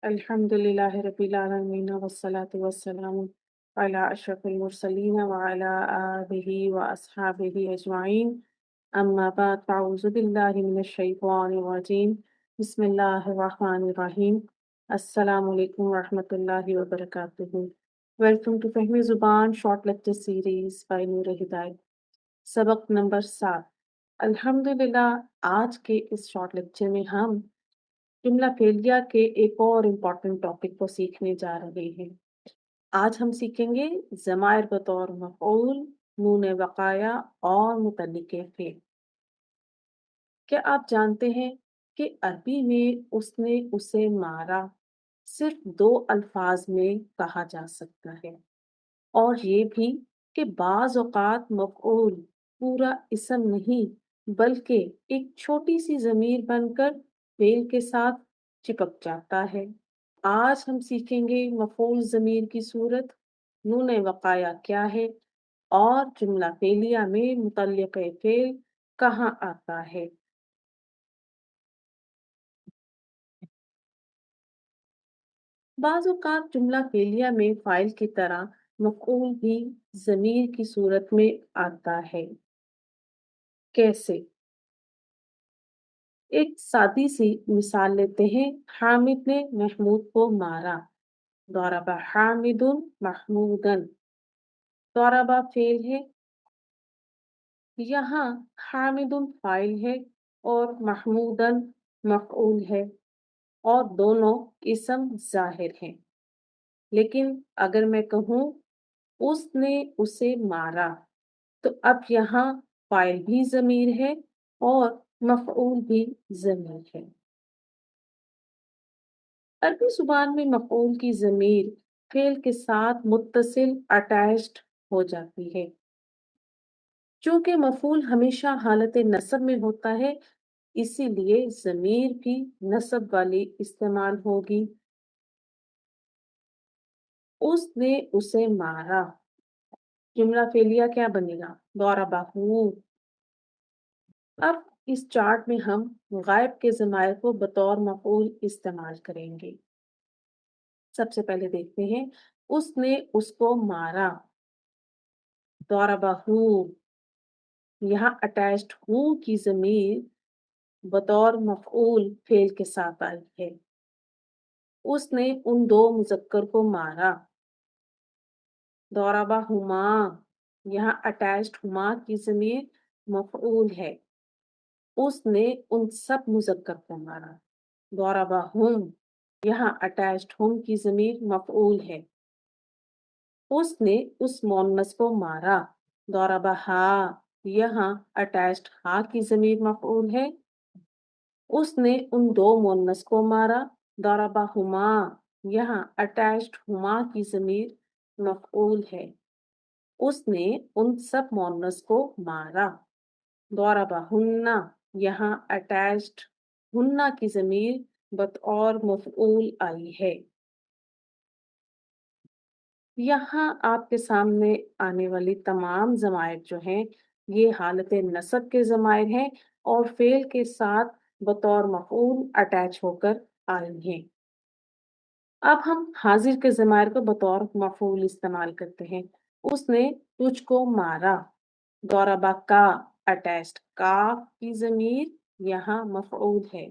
الحمدللہ رب العالمین والصلاة والسلام علی اشرف المرسلین وعلی آلہ واصحابہ اجمعین اما بعد فاعوذ باللہ من الشیطان الرجیم بسم اللہ الرحمن الرحیم السلام علیکم ورحمۃ اللہ وبرکاتہ. ویلکم ٹو فہمی زبان شارٹ لیکچر سیریز بائی نور ہدایت. سبق نمبر 7. الحمدللہ آج کے اس شارٹ لیکچر میں ہم جملہ فعلیہ کے ایک اور امپورٹنٹ ٹاپک کو سیکھنے جا رہے ہیں. آج ہم سیکھیں گے ضمائر بطور مفعول، نون وقایا اور متعلق فعل. کیا آپ جانتے ہیں کہ عربی میں اس نے اسے مارا صرف 2 الفاظ میں کہا جا سکتا ہے، اور یہ بھی کہ بعض اوقات مفعول پورا اسم نہیں بلکہ ایک چھوٹی سی ضمیر بن کر فعل کے ساتھ چپک جاتا ہے. آج ہم سیکھیں گے مفعول ضمیر کی صورت، نون وقایا کیا ہے، اور جملہ فعلیہ میں متعلق فعل کہاں آتا ہے. بعض اوقات جملہ فعلیہ میں فاعل کی طرح مفعول بھی ضمیر کی صورت میں آتا ہے. کیسے؟ ایک سادی سی مثال لیتے ہیں. حامد نے محمود کو مارا. ضرب حامد محمودا. ضرب فعل ہے، یہاں حامد فاعل ہے اور محمودا مفعول ہے، اور دونوں اسم ظاہر ہیں. لیکن اگر میں کہوں اس نے اسے مارا تو اب یہاں فاعل بھی ضمیر ہے اور مفعول بھی ضمیر ہے. عربی زبان میں مفعول کی ضمیر فعل کے ساتھ متصل اٹیچڈ ہو جاتی ہے. چونکہ مفعول ہمیشہ حالت نصب میں ہوتا ہے، اسی لیے ضمیر بھی نصب والی استعمال ہوگی. اس نے اسے مارا. جملہ فعلیہ کیا بنے گا؟ ضربہ. اب اس چارٹ میں ہم غائب کے ضمائر کو بطور مفعول استعمال کریں گے. سب سے پہلے دیکھتے ہیں اس نے اس کو مارا. ضربہ. یہاں اٹیچڈ ہوں کی ضمیر بطور مفعول فعل کے ساتھ آئی ہے. اس نے ان 2 مذکر کو مارا. ضربہما. یہاں اٹیچڈ ہما کی ضمیر مفعول ہے. اس نے ان سب مذکر کو مارا. ضربہم. یہاں اٹیچڈ ہم کی ضمیر مفعول ہے. اس نے اس مؤنث کو مارا. ضربہا. یہاں اٹیچڈ ہا کی ضمیر مفعول ہے. اس نے ان 2 مؤنث کو مارا. ضربہما. یہاں اٹیچڈ ہما کی ضمیر مفعول ہے. اس نے ان سب مؤنث کو مارا. ضربہن. یہاں اٹیچڈ ہنہ کی ضمیر بطور مفعول آئی ہے. یہاں آپ کے سامنے آنے والی تمام ضمائر جو ہیں یہ حالت نصب کے ضمائر ہیں اور فعل کے ساتھ بطور مفعول اٹیچ ہو کر آئی ہیں. اب ہم حاضر کے ضمائر کو بطور مفعول استعمال کرتے ہیں. اس نے تجھ کو مارا. ضربہ کا. اٹیچڈ کاف کی ضمیر یہاں مفعول ہے.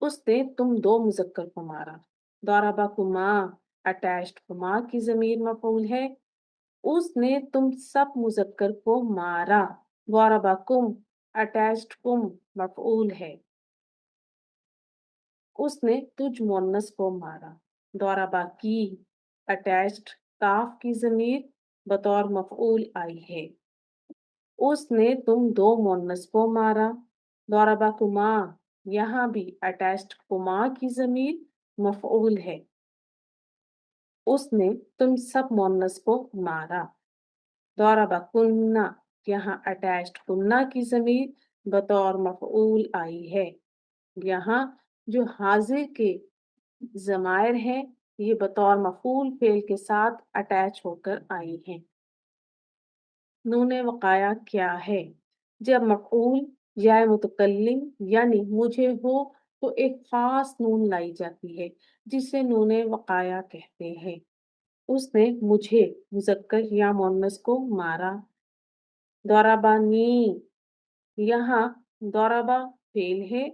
اس نے تم 2 مذکر کو مارا. ضربکما. اٹیچڈ کما کی ضمیر مفعول ہے. اس نے تم سب مذکر کو مارا. ضربکم. اٹیچڈ کم مفعول ہے. اس نے تجھ مؤنث کو مارا. ضربکی. اٹیچڈ کاف کی ضمیر بطور مفعول آئی ہے. اس نے تم 2 مؤنث کو مارا. ضربکما. یہاں بھی اٹیچڈ کما کی ضمیر مفعول ہے. اس نے تم سب مؤنث کو مارا. ضربکن. یہاں اٹیچڈ کنہ کی ضمیر بطور مفعول آئی ہے. یہاں جو حاضر کے ضمائر ہیں یہ بطور مفعول فعل کے ساتھ اٹیچ ہو کر آئی ہیں. نون وقایا کیا ہے؟ جب مفعول یا متکلم یعنی مجھے ہو تو ایک خاص نون لائی جاتی ہے جسے نون وقایا کہتے ہیں۔ اس نے مجھے مذکر یا مؤنث کو مارا۔ ضربنی، یہاں ضربہ فعل ہے،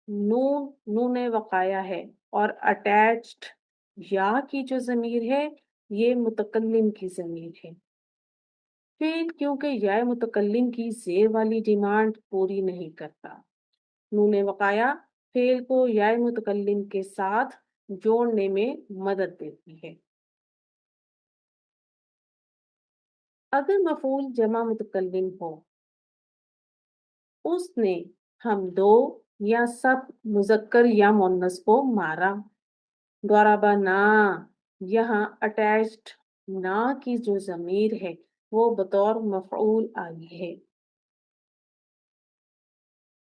نون وقایا ہے اور اٹیچڈ یا کی جو ضمیر ہے یہ متکلم کی ضمیر ہے۔ فعل کیونکہ یا متکلم کی زیر والی ڈیمانڈ پوری نہیں کرتا، نون وقایا فعل کو یا متکلم کے ساتھ جوڑنے میں مدد دیتی ہے۔ اگر مفعول جمع متکلم ہو، اس نے ہم دو یا سب مذکر یا مؤنث کو مارا۔ ضربنا، یہاں اٹیچڈ نا کی جو ضمیر ہے وہ بطور مفعول آئی ہے۔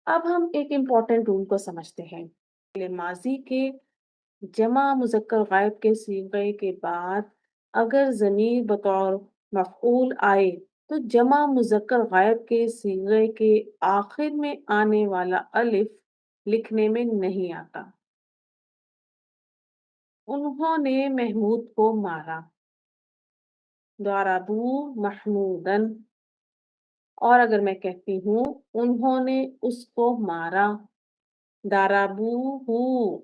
اب ہم ایک امپورٹنٹ رول کو سمجھتے ہیں۔ فعل ماضی کے جمع مذکر غائب کے صیغے کے بعد اگر ضمیر بطور مفعول آئے تو جمع مذکر غائب کے صیغے کے آخر میں آنے والا الف لکھنے میں نہیں آتا۔ انہوں نے محمود کو مارا۔ ضربوا محمودا، اور اگر میں کہتی ہوں انہوں نے اس کو مارا، ضربوہ۔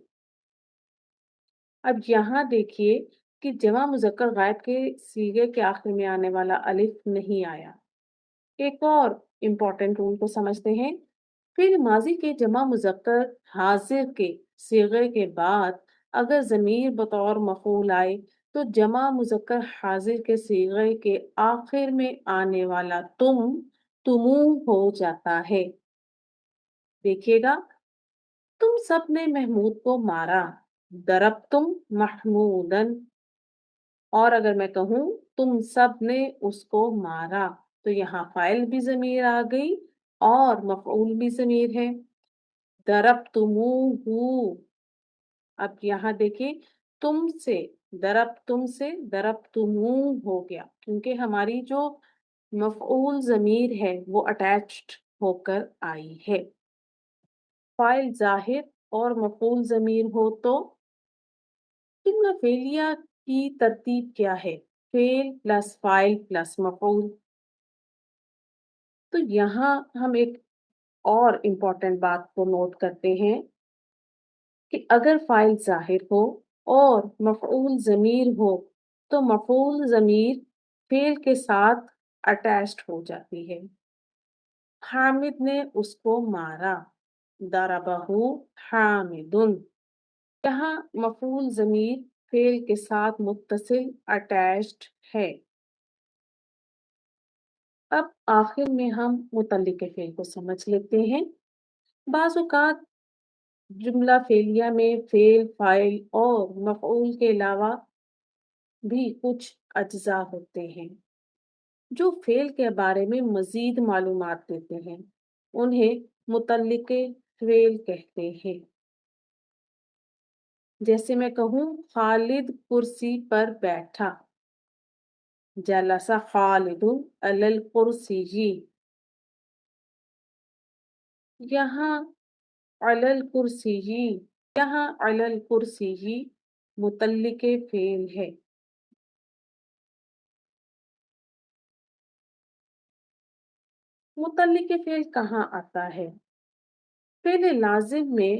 اب یہاں دیکھیے کہ جمع مذکر غائب کے صیغے کے آخر میں آنے والا الف نہیں آیا۔ ایک اور امپورٹنٹ رول کو سمجھتے ہیں۔ فعل ماضی کے جمع مذکر حاضر کے صیغے کے بعد اگر ضمیر بطور مفعول آئے تو جمع مذکر حاضر کے صیغے کے آخر میں آنے والا تمو ہو جاتا ہے۔ دیکھیے گا، تم سب نے محمود کو مارا، ضربتم محمودا، اور اگر میں کہوں تم سب نے اس کو مارا تو یہاں فاعل بھی ضمیر آ گئی اور مفعول بھی ضمیر ہے، ضربتموہ۔ اب یہاں دیکھیں، تم سے ضربتموہ ہو گیا کیونکہ ہماری جو مفعول ضمیر ہے وہ اٹیچڈ ہو کر آئی ہے۔ فاعل ظاہر اور مفعول ضمیر ہو تو جملہ فعلیہ کی ترتیب کیا ہے؟ فعل پلس فاعل پلس مفعول۔ تو یہاں ہم ایک اور امپورٹنٹ بات کو نوٹ کرتے ہیں کہ اگر فاعل ظاہر ہو اور مفعول ضمیر ہو تو مفعول ضمیر فعل کے ساتھ اٹیچڈ ہو جاتی ہے۔ حامد نے اس کو مارا، ضربہ حامد۔ یہاں مفعول ضمیر فعل کے ساتھ متصل اٹیچڈ ہے۔ اب آخر میں ہم متعلق فعل کو سمجھ لیتے ہیں۔ بعض اوقات جملہ فعلیہ میں فعل، فاعل اور مفعول کے علاوہ بھی کچھ اجزاء ہوتے ہیں جو فعل کے بارے میں مزید معلومات دیتے ہیں، انہیں متعلق فعل کہتے ہیں۔ جیسے میں کہوں خالد کرسی پر بیٹھا، جلس خالد علی الکرسی، یہاں علی الکرسی، یہاں علی الکرسی متعلق فعل ہے۔ متعلق فعل کہاں آتا ہے؟ فعل لازم میں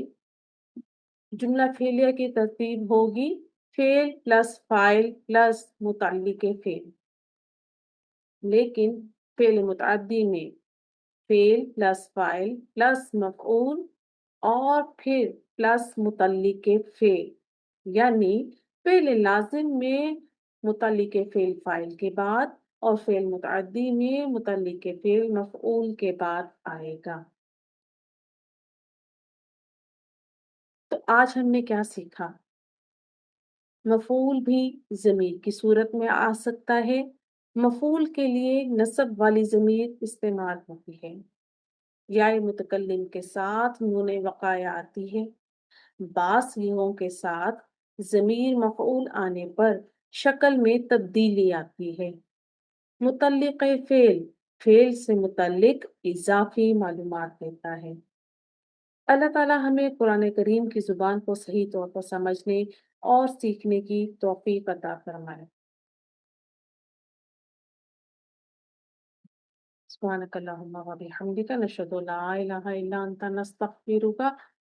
جملہ فعلیہ کی ترتیب ہوگی فعل پلس فاعل پلس متعلق فعل، لیکن فعل متعدی میں فعل پلس فاعل پلس مفعول اور پھر پلس متعلق فعل، یعنی فعل لازم میں متعلق فعل فاعل کے بعد اور فعل متعدی میں متعلق فعل مفعول کے بعد آئے گا۔ تو آج ہم نے کیا سیکھا؟ مفعول بھی ضمیر کی صورت میں آ سکتا ہے۔ مفعول کے لیے نصب والی ضمیر استعمال ہوتی ہے، یا متکلم کے ساتھ نون وقایا آتی ہے۔ بعض صیغوں کے ساتھ ضمیر مفعول آنے پر شکل میں تبدیلی آتی ہے۔ متعلق فعل فعل سے متعلق اضافی معلومات دیتا ہے۔ اللہ تعالی ہمیں قرآن کریم کی زبان کو صحیح طور پر سمجھنے اور سیکھنے کی توفیق عطا فرمائے۔ سبحانک اللہم و بحمدک نشہد ان لا الہ الا انت نستغفرک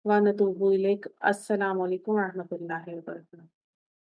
و نتوب الیک۔ السلام علیکم و رحمۃ اللہ وبرکاتہ۔